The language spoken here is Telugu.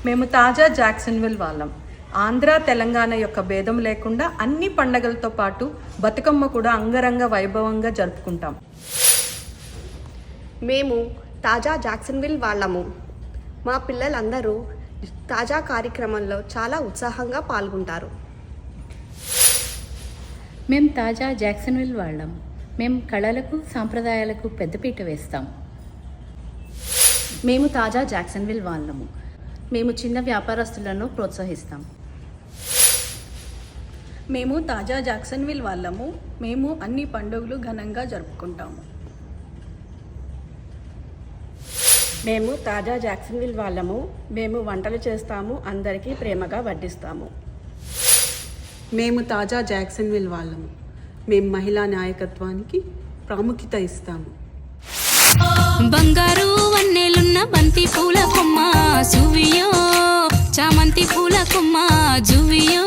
మేము తాజా జాక్సన్విల్ వాళ్ళం. ఆంధ్ర తెలంగాణ యొక్క భేదం లేకుండా అన్ని పండగలతో పాటు బతుకమ్మ కూడా అంగరంగ వైభవంగా జరుపుకుంటాం. మేము తాజా జాక్సన్విల్ వాళ్ళము. మా పిల్లలందరూ తాజా కార్యక్రమంలో చాలా ఉత్సాహంగా పాల్గొంటారు. మేము తాజా జాక్సన్విల్ వాళ్ళం. మేము కళలకు సాంప్రదాయాలకు పెద్దపీట వేస్తాం. మేము తాజా జాక్సన్విల్ వాళ్ళము. మేము చిన్న వ్యాపారస్తులను ప్రోత్సహిస్తాం. మేము తాజా జాక్సన్విల్ వాళ్ళము. మేము అన్ని పండుగలు ఘనంగా జరుపుకుంటాము. మేము తాజా జాక్సన్విల్ వాళ్ళము. మేము వంటలు చేస్తాము, అందరికీ ప్రేమగా వడ్డిస్తాము. మేము తాజా జాక్సన్విల్ వాళ్ళము. మేము మహిళా నాయకత్వానికి ప్రాముఖ్యత ఇస్తాము. బంగారు వన్నెలున్న బంతి పూల కొమ్మ జువియో, చామంతి పూల కొమ్మ జువియో.